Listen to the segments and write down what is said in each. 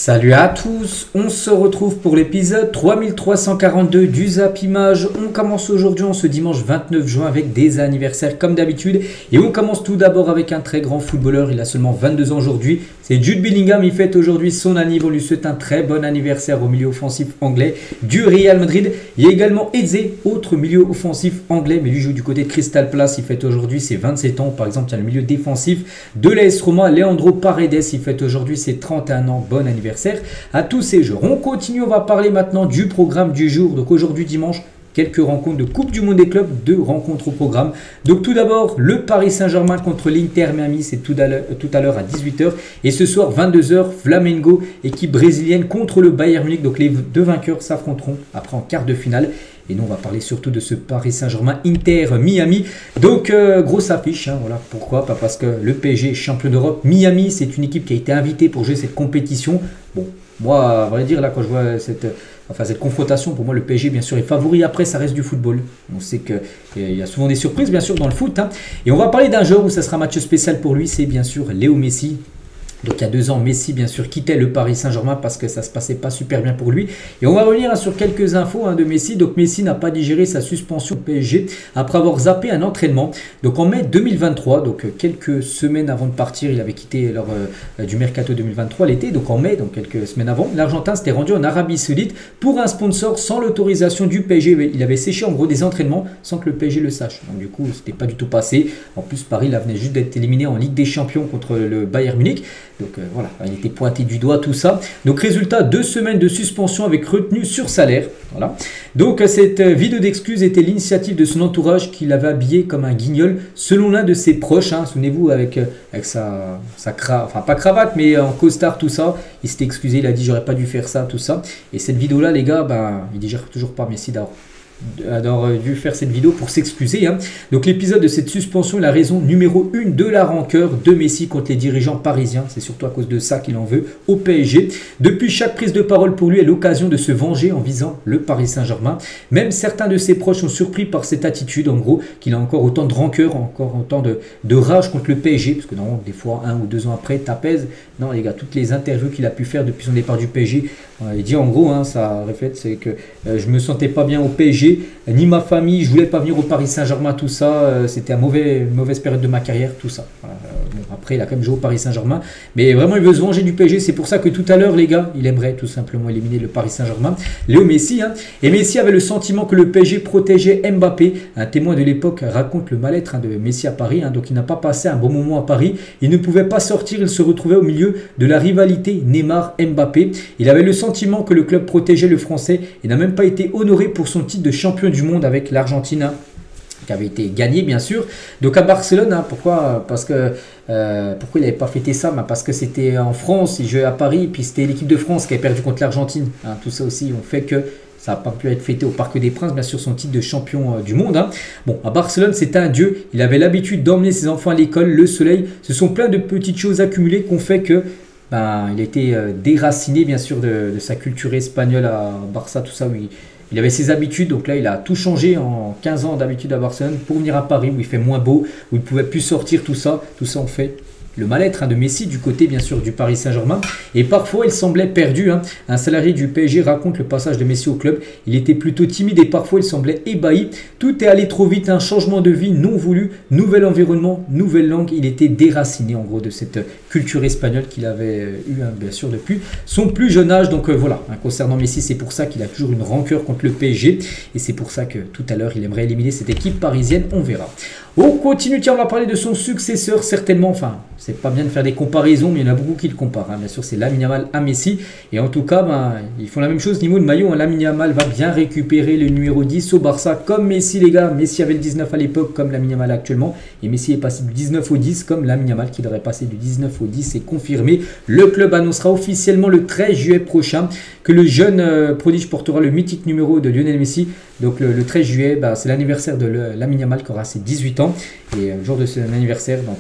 Salut à tous, on se retrouve pour l'épisode 3342 du Zap Image. On commence aujourd'hui, ce dimanche 29 juin avec des anniversaires comme d'habitude. Et on commence tout d'abord avec un très grand footballeur, il a seulement 22 ans aujourd'hui. C'est Jude Bellingham, il fête aujourd'hui son anniversaire. On lui souhaite un très bon anniversaire au milieu offensif anglais du Real Madrid. Il y a également Eze, autre milieu offensif anglais, mais lui joue du côté de Crystal Palace. Il fête aujourd'hui ses 27 ans. Par exemple, il y a le milieu défensif de l'AS Roma, Leandro Paredes. Il fête aujourd'hui ses 31 ans. Bon anniversaire à tous ces joueurs. On continue, on va parler maintenant du programme du jour. Donc aujourd'hui dimanche, quelques rencontres de Coupe du Monde des clubs, 2 rencontres au programme. Donc tout d'abord, le Paris Saint-Germain contre l'Inter Miami, c'est tout à l'heure à 18 h. Et ce soir, 22 h, Flamengo, équipe brésilienne contre le Bayern Munich. Donc les deux vainqueurs s'affronteront après en quart de finale. Et nous, on va parler surtout de ce Paris Saint-Germain Inter Miami. Donc, grosse affiche. Voilà. Pourquoi? Pas parce que le PSG est champion d'Europe. Miami, c'est une équipe qui a été invitée pour jouer cette compétition. Bon, moi, à vrai dire, là, quand je vois cette confrontation, pour moi, le PSG, bien sûr, est favori. Après, ça reste du football. On sait qu'il y a souvent des surprises, bien sûr, dans le foot. Et on va parler d'un joueur où ça sera un match spécial pour lui. C'est bien sûr Léo Messi. Donc il y a 2 ans, Messi bien sûr quittait le Paris Saint-Germain parce que ça ne se passait pas super bien pour lui. Et on va revenir sur quelques infos de Messi. Donc Messi n'a pas digéré sa suspension au PSG après avoir zappé un entraînement. Donc en mai 2023, donc quelques semaines avant de partir, il avait quitté lors du Mercato 2023 l'été. Donc en mai, donc quelques semaines avant, l'Argentin s'était rendu en Arabie Saoudite pour un sponsor sans l'autorisation du PSG. Il avait séché en gros des entraînements sans que le PSG le sache. Donc du coup, c'était pas du tout passé. En plus, Paris là, venait juste d'être éliminé en Ligue des Champions contre le Bayern Munich. Donc voilà, il était pointé du doigt, tout ça. Donc résultat, 2 semaines de suspension avec retenue sur salaire. Voilà. Donc cette vidéo d'excuse était l'initiative de son entourage qui l'avait habillé comme un guignol, selon l'un de ses proches. Souvenez-vous, avec sa enfin pas cravate, mais en costard, tout ça. Il s'était excusé, il a dit j'aurais pas dû faire ça, tout ça. Et cette vidéo-là, les gars, il digère toujours pas Messi d'avoir dû faire cette vidéo pour s'excuser. Donc l'épisode de cette suspension est la raison numéro 1 de la rancœur de Messi contre les dirigeants parisiens. C'est surtout à cause de ça qu'il en veut au PSG. Depuis, chaque prise de parole pour lui est l'occasion de se venger en visant le Paris Saint-Germain. Même certains de ses proches sont surpris par cette attitude, en gros, qu'il a encore autant de rancœur, encore autant de rage contre le PSG, parce que non, des fois 1 ou 2 ans après, t'apaises. Non les gars, toutes les interviews qu'il a pu faire depuis son départ du PSG, il dit en gros, ça reflète, c'est que je me sentais pas bien au PSG, ni ma famille, je voulais pas venir au Paris Saint-Germain, tout ça, c'était une mauvaise période de ma carrière, tout ça. Voilà. Bon, après, il a quand même joué au Paris Saint-Germain, mais vraiment, il veut se venger du PSG. C'est pour ça que tout à l'heure, les gars, il aimerait tout simplement éliminer le Paris Saint-Germain. Léo Messi, et Messi avait le sentiment que le PSG protégeait Mbappé. Un témoin de l'époque raconte le mal-être de Messi à Paris, donc il n'a pas passé un bon moment à Paris. Il ne pouvait pas sortir, il se retrouvait au milieu de la rivalité Neymar-Mbappé. Il avait le sentiment que le club protégeait le Français et n'a même pas été honoré pour son titre de champion du monde avec l'Argentine, qui avait été gagné bien sûr. Donc à Barcelone, pourquoi? Parce que pourquoi il n'avait pas fêté ça? Parce que c'était en France, il jouait à Paris, puis c'était l'équipe de France qui avait perdu contre l'Argentine. Tout ça aussi ont fait que ça n'a pas pu être fêté au Parc des Princes, bien sûr, son titre de champion du monde. Bon, à Barcelone, c'était un dieu. Il avait l'habitude d'emmener ses enfants à l'école, le soleil. Ce sont plein de petites choses accumulées qui ont fait que il a été déraciné, bien sûr, de sa culture espagnole à Barça, tout ça. Oui. Il avait ses habitudes, donc là il a tout changé en 15 ans d'habitude à Barcelone pour venir à Paris où il fait moins beau, où il ne pouvait plus sortir, tout ça on fait le mal-être de Messi du côté bien sûr du Paris Saint-Germain. Et parfois il semblait perdu. Un salarié du PSG raconte le passage de Messi au club. Il était plutôt timide et parfois il semblait ébahi. Tout est allé trop vite, un changement de vie non voulu, nouvel environnement, nouvelle langue. Il était déraciné en gros de cette culture espagnole qu'il avait eu bien sûr depuis son plus jeune âge. Donc voilà, concernant Messi, c'est pour ça qu'il a toujours une rancœur contre le PSG. Et c'est pour ça que tout à l'heure il aimerait éliminer cette équipe parisienne, on verra. On continue, tiens, on va parler de son successeur certainement, enfin c'est pas bien de faire des comparaisons, mais il y en a beaucoup qui le comparent. Bien sûr, c'est Lamine Yamal à Messi. Et en tout cas, ils font la même chose niveau de maillot. Lamine Yamal va bien récupérer le numéro 10 au Barça, comme Messi, les gars. Messi avait le 19 à l'époque, comme Lamine Yamal actuellement. Et Messi est passé du 19 au 10, comme Lamine Yamal, qui devrait passer du 19 au 10. C'est confirmé. Le club annoncera officiellement le 13 juillet prochain que le jeune prodige portera le mythique numéro de Lionel Messi. Donc le 13 juillet, c'est l'anniversaire de Lamine Yamal qui aura ses 18 ans. Et le jour de son anniversaire, donc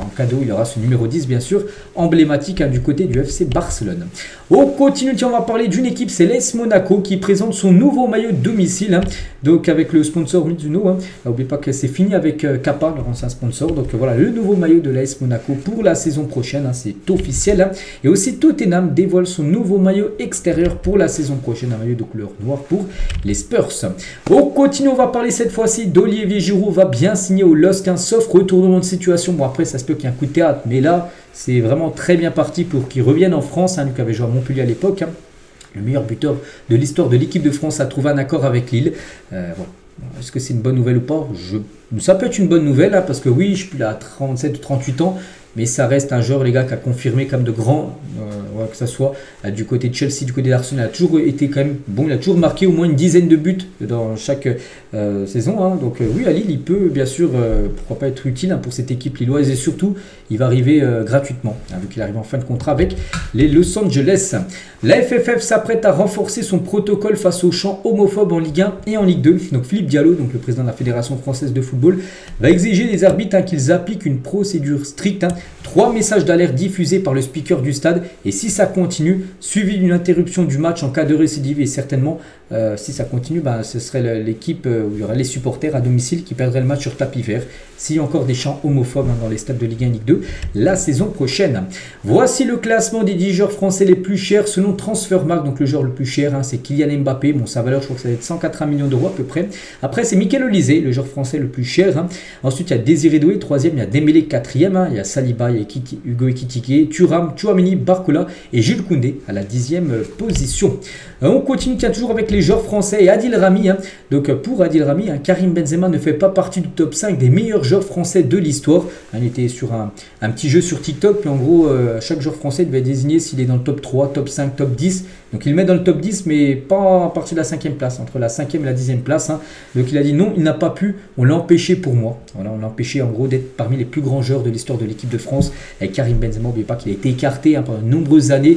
en cadeau, il aura ce numéro 10, bien sûr, emblématique du côté du FC Barcelone. On continue, on va parler d'une équipe, c'est l'AS Monaco qui présente son nouveau maillot de domicile. donc avec le sponsor Mizuno. N'oubliez pas que c'est fini avec Kappa, leur ancien sponsor. Donc voilà, le nouveau maillot de l'AS Monaco pour la saison prochaine, c'est officiel. Et aussi Tottenham dévoile son nouveau maillot extérieur pour la saison prochaine, un maillot de couleur noire pour les Spurs. On continue, on va parler cette fois-ci d'Olivier Giroud, va bien signer au LOSC, sauf retournement de situation. Bon, après ça se peut qu'il y ait un coup de théâtre, mais là c'est vraiment très bien parti pour qu'il revienne en France, lui qui avait joué à Montpellier à l'époque. Le meilleur buteur de l'histoire de l'équipe de France a trouvé un accord avec Lille. Voilà. Est-ce que c'est une bonne nouvelle ou pas? Ça peut être une bonne nouvelle, parce que oui, je suis là à 37 ou 38 ans, mais ça reste un joueur, les gars, qui a confirmé comme de grands, que ça soit du côté de Chelsea, du côté d'Arsenal, il a toujours été quand même bon, il a toujours marqué au moins une dizaine de buts dans chaque saison. Donc oui, à Lille, il peut bien sûr, pourquoi pas être utile pour cette équipe lilloise, et surtout, il va arriver gratuitement, vu qu'il arrive en fin de contrat avec les Los Angeles. La FFF s'apprête à renforcer son protocole face aux chants homophobes en Ligue 1 et en Ligue 2. Donc Philippe Diallo, donc le président de la Fédération française de football, va exiger des arbitres qu'ils appliquent une procédure stricte. 3 messages d'alerte diffusés par le speaker du stade, et si ça continue, suivi d'une interruption du match en cas de récidive, et certainement si ça continue, ce serait l'équipe où il y aurait les supporters à domicile qui perdraient le match sur tapis vert. S'il y a encore des chants homophobes dans les stades de Ligue 1 et Ligue 2 la saison prochaine. Voici le classement des 10 joueurs français les plus chers selon Transfermarkt. Donc le joueur le plus cher, c'est Kylian Mbappé. Bon, sa valeur, je crois que ça va être 180 millions d'euros à peu près. Après, c'est Michael Olise, le joueur français le plus cher. Ensuite, il y a Désiré Doué, 3e. Il y a Dembélé, 4e. Il y a Saliba, il y a Hugo Ekitike, Thuram, Tchouaméni, Barcola et Jules Koundé à la 10e position. On continue toujours avec les joueurs français et Adil Rami. Donc pour Adil Rami, Karim Benzema ne fait pas partie du top 5 des meilleurs joueurs français de l'histoire. Il était sur un petit jeu sur TikTok, puis en gros, chaque joueur français devait désigner s'il est dans le top 3, top 5, top 10. Donc il le met dans le top 10, mais pas à partir de la 5e place, entre la 5e et la 10e place. Donc il a dit non, il n'a pas pu, on l'a empêché pour moi. Voilà, on l'a empêché en gros d'être parmi les plus grands joueurs de l'histoire de l'équipe de France. Et Karim Benzema, n'oubliez pas qu'il a été écarté pendant de nombreuses années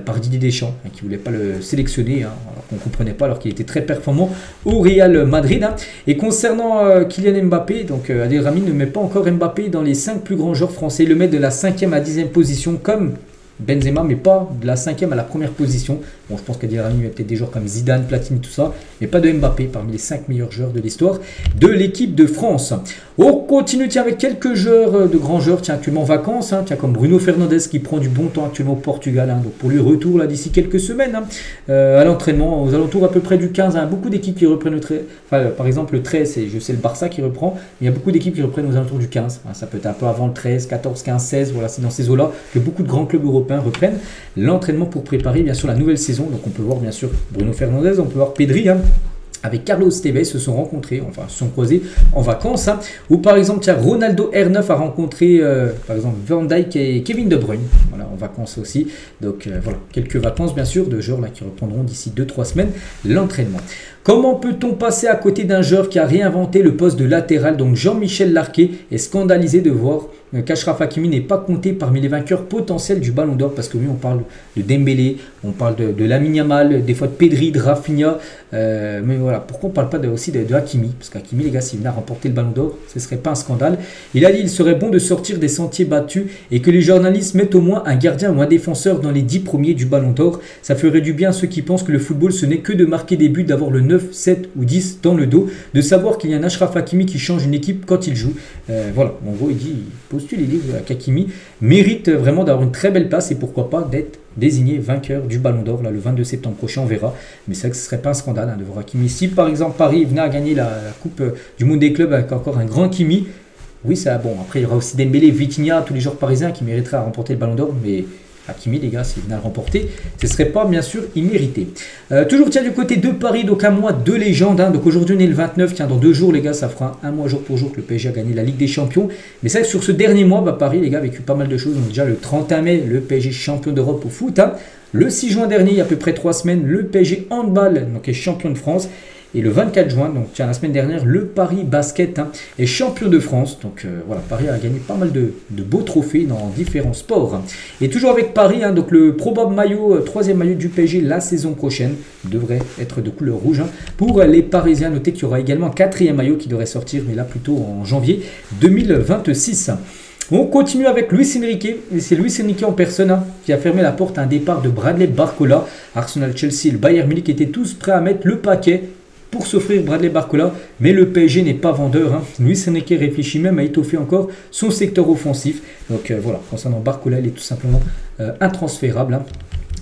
par Didier Deschamps, qui ne voulait pas le sélectionner, alors qu'on ne comprenait pas, alors qu'il était très performant au Real Madrid. Et concernant Kylian Mbappé, donc Adil Rami ne met pas encore Mbappé dans les 5 plus grands joueurs français, il le met de la 5e à 10e position comme Benzema, mais pas de la 5e à la première position. Bon, je pense qu'Adil Rami, il y a peut-être des joueurs comme Zidane, Platini, tout ça, mais pas de Mbappé parmi les 5 meilleurs joueurs de l'histoire de l'équipe de France. On continue avec quelques joueurs de grands joueurs actuellement en vacances, comme Bruno Fernandes qui prend du bon temps actuellement au Portugal, donc pour lui retour d'ici quelques semaines à l'entraînement, aux alentours à peu près du 15. Beaucoup d'équipes qui reprennent par exemple le 13, je sais le Barça qui reprend, mais il y a beaucoup d'équipes qui reprennent aux alentours du 15. Ça peut être un peu avant le 13, 14, 15, 16, voilà, c'est dans ces eaux-là que beaucoup de grands clubs européens reprennent l'entraînement pour préparer bien sûr la nouvelle saison. Donc on peut voir bien sûr Bruno Fernandes, on peut voir Pedri, avec Carlos Tevez se sont rencontrés, enfin se sont croisés en vacances. Ou par exemple, Ronaldo R9 a rencontré par exemple Van Dijk et Kevin De Bruyne, voilà, en vacances aussi. Donc voilà, quelques vacances bien sûr de joueurs qui reprendront d'ici 2-3 semaines l'entraînement. Comment peut-on passer à côté d'un joueur qui a réinventé le poste de latéral? Donc Jean-Michel Larquet est scandalisé de voir qu'Achraf Hakimi n'est pas compté parmi les vainqueurs potentiels du Ballon d'Or, parce que oui, on parle de Dembélé, on parle de Lamine Yamal, des fois de Pedri, de Rafinha, mais voilà, pourquoi on ne parle pas aussi de Hakimi? Parce qu'Hakimi, les gars, s'il venait à remporter le Ballon d'Or, ce ne serait pas un scandale. Il a dit qu'il serait bon de sortir des sentiers battus et que les journalistes mettent au moins un gardien ou un défenseur dans les 10 premiers du Ballon d'Or. Ça ferait du bien à ceux qui pensent que le football, ce n'est que de marquer des buts, d'avoir le 9, 7 ou 10 dans le dos, de savoir qu'il y a un Achraf Hakimi qui change une équipe quand il joue. Voilà, en gros, il dit, il dit qu'Hakimi mérite vraiment d'avoir une très belle place et pourquoi pas d'être désigné vainqueur du Ballon d'Or le 22 septembre prochain, on verra. Mais c'est vrai que ce ne serait pas un scandale de voir Hakimi. Si par exemple Paris venait à gagner la Coupe du Monde des clubs avec encore un grand Hakimi, oui, ça bon. Après, il y aura aussi Dembélé, Vitinha, tous les joueurs parisiens qui mériteraient à remporter le Ballon d'Or, mais Hakimi, les gars, s'il venait à le remporter, ce ne serait pas bien sûr immérité. Toujours du côté de Paris, donc un mois de légende. Donc aujourd'hui on est le 29, dans 2 jours les gars, ça fera un mois jour pour jour que le PSG a gagné la Ligue des Champions. Mais c'est vrai que sur ce dernier mois, Paris, les gars, a vécu pas mal de choses. Donc déjà le 31 mai, le PSG champion d'Europe au foot. Le 6 juin dernier, il y a à peu près 3 semaines, le PSG handball donc, est champion de France. Et le 24 juin, donc la semaine dernière, le Paris Basket est champion de France. Donc voilà, Paris a gagné pas mal de beaux trophées dans différents sports. Et toujours avec Paris, donc le probable maillot, 3e maillot du PSG la saison prochaine devrait être de couleur rouge. Pour les Parisiens, notez qu'il y aura également un 4e maillot qui devrait sortir, mais là plutôt en janvier 2026. On continue avec Luis Enrique, et c'est Luis Enrique en personne qui a fermé la porte à un départ de Bradley Barcola. Arsenal, Chelsea et le Bayern Munich étaient tous prêts à mettre le paquet pour s'offrir Bradley Barcola. Mais le PSG n'est pas vendeur. Luis Enrique réfléchit même à étoffer encore son secteur offensif. Donc voilà, concernant Barcola, il est tout simplement intransférable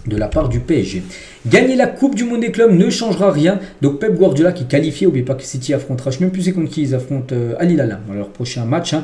de la part du PSG. Gagner la Coupe du Monde des clubs ne changera rien. Donc Pep Guardiola qui est qualifié, n'oubliez pas que City affrontera, je ne sais même plus c'est contre qui ils affrontent Al Hilal dans leur prochain match,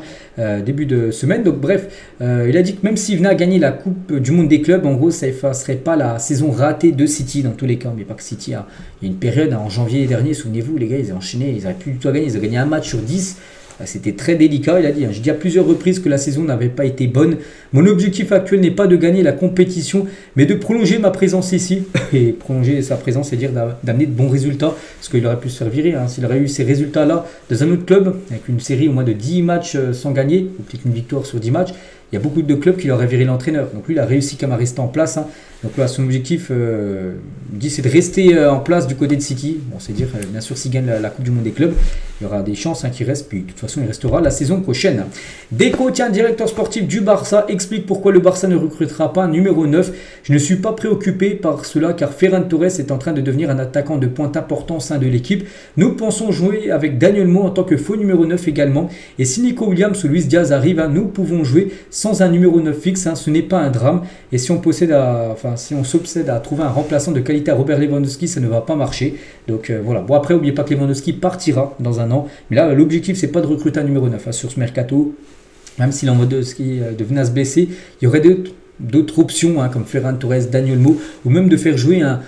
début de semaine. Donc bref, il a dit que même s'il venait à gagner la Coupe du Monde des clubs, en gros ça effacerait pas la saison ratée de City dans tous les cas. N'oubliez pas que City, il y a une période en janvier dernier, souvenez-vous les gars, ils ont enchaîné, ils n'avaient plus du tout à gagner, ils ont gagné un match sur 10. C'était très délicat, il a dit. Je dis à plusieurs reprises que la saison n'avait pas été bonne. Mon objectif actuel n'est pas de gagner la compétition, mais de prolonger ma présence ici. Et prolonger sa présence, c'est-à-dire d'amener de bons résultats. Parce qu'il aurait pu se faire virer. S'il aurait eu ces résultats-là dans un autre club, avec une série au moins de 10 matchs sans gagner, ou peut-être une victoire sur 10 matchs, il y a beaucoup de clubs qui l'auraient viré l'entraîneur. Donc lui, il a réussi quand même à rester en place. Donc là, son objectif, dit, c'est de rester en place du côté de City. Bon, c'est-à-dire, bien sûr, s'il gagne la Coupe du Monde des clubs, il y aura des chances qu'il reste. Puis de toute façon, il restera la saison prochaine. Deco, directeur sportif du Barça, explique pourquoi le Barça ne recrutera pas un numéro 9. Je ne suis pas préoccupé par cela car Ferran Torres est en train de devenir un attaquant de pointe important au sein de l'équipe. Nous pensons jouer avec Daniel Mo en tant que faux numéro 9 également. Et si Nico Williams ou Luis Diaz arrivent, nous pouvons jouer sans un numéro 9 fixe. Ce n'est pas un drame. Et si on s'obsède à trouver un remplaçant de qualité à Robert Lewandowski, ça ne va pas marcher. Donc voilà. Bon, après, n'oubliez pas que Lewandowski partira dans un an. Mais là, l'objectif, c'est pas de recruter un numéro 9 sur ce mercato. Même si Lewandowski venait à se blesser, il y aurait d'autres options comme Ferran Torres, Daniel Mo, ou même de faire jouer un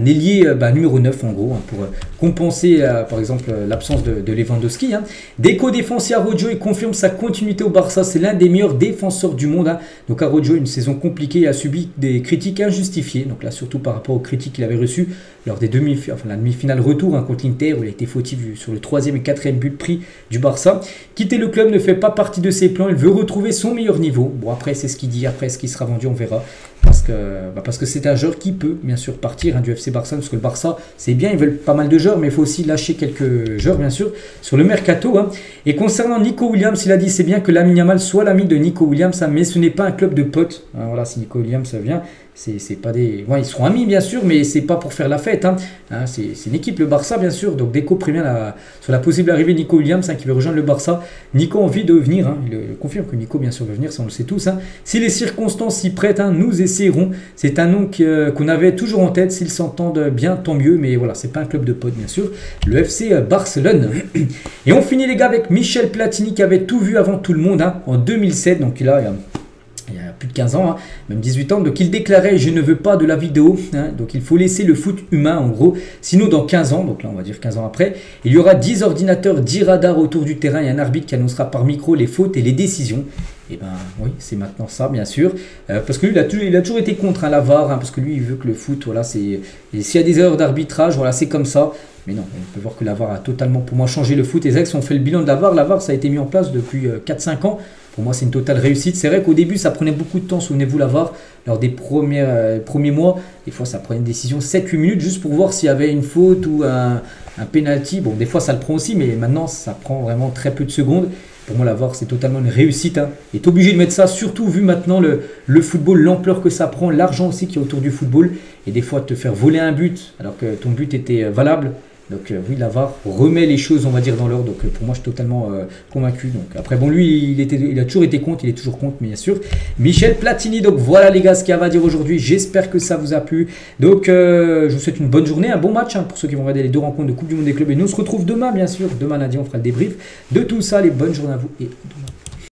ailier numéro 9 en gros, pour compenser par exemple l'absence de Lewandowski. Deco défense à Araujo et confirme sa continuité au Barça. C'est l'un des meilleurs défenseurs du monde. Donc Araujo, une saison compliquée, et a subi des critiques injustifiées. Donc là, surtout par rapport aux critiques qu'il avait reçues lors des la demi-finale retour contre l'Inter, où il a été fautif sur le 3e et 4e but pris du Barça. Quitter le club ne fait pas partie de ses plans. Il veut retrouver son meilleur niveau. Bon, après, c'est ce qu'il dit. Après, ce qui sera vendu, on verra. Parce que c'est un joueur qui peut bien sûr partir du FC Barcelone, parce que le Barça c'est bien, ils veulent pas mal de joueurs, mais il faut aussi lâcher quelques joueurs bien sûr sur le mercato. Et concernant Nico Williams, il a dit c'est bien que Lamine Yamal soit l'ami de Nico Williams, mais ce n'est pas un club de potes. Voilà, si Nico Williams vient, c'est pas des... Ouais, ils seront amis bien sûr, mais c'est pas pour faire la fête. C'est une équipe, le Barça bien sûr. Donc Deco prévient sur la possible arrivée de Nico Williams qui veut rejoindre le Barça. Nico a envie de venir, il confirme que Nico bien sûr veut venir, ça on le sait tous. Si les circonstances s'y prêtent, nous essaierons. C'est un nom qu'on avait toujours en tête. S'ils s'entendent bien, tant mieux. Mais voilà, c'est pas un club de potes bien sûr. Le FC Barcelone. Et on finit les gars avec Michel Platini qui avait tout vu avant tout le monde en 2007. Donc là, il y a plus de 15 ans, même 18 ans. Donc il déclarait je ne veux pas de la vidéo. Donc il faut laisser le foot humain en gros. Sinon dans 15 ans, donc là on va dire 15 ans après, il y aura 10 ordinateurs, 10 radars autour du terrain et un arbitre qui annoncera par micro les fautes et les décisions. Et ben oui, c'est maintenant ça bien sûr. Parce que lui il a toujours été contre la VAR, parce que lui il veut que le foot, voilà, c'est... S'il y a des erreurs d'arbitrage, voilà, c'est comme ça. Mais non, on peut voir que la VAR a totalement pour moi changé le foot. Les ex ont fait le bilan de la VAR ça a été mis en place depuis 4-5 ans. Pour moi, c'est une totale réussite. C'est vrai qu'au début, ça prenait beaucoup de temps. Souvenez-vous, la VAR, lors des premiers mois, des fois, ça prenait une décision 7-8 minutes juste pour voir s'il y avait une faute ou un penalty. Bon, des fois, ça le prend aussi, mais maintenant, ça prend vraiment très peu de secondes. Pour moi, la VAR, c'est totalement une réussite. Et tu es obligé de mettre ça, surtout vu maintenant le football, l'ampleur que ça prend, l'argent aussi qui est autour du football. Et des fois, te faire voler un but alors que ton but était valable. Donc oui, la VAR remet les choses, on va dire, dans l'ordre. Donc pour moi, je suis totalement convaincu. Donc après, bon, lui, il a toujours été contre, il est toujours contre, mais bien sûr. Michel Platini, donc voilà les gars ce qu'il y a à dire aujourd'hui. J'espère que ça vous a plu. Donc je vous souhaite une bonne journée, un bon match pour ceux qui vont regarder les 2 rencontres de Coupe du Monde des clubs. Et nous, on se retrouve demain, bien sûr. Demain lundi, on fera le débrief de tout ça. Les bonnes journées à vous et à demain.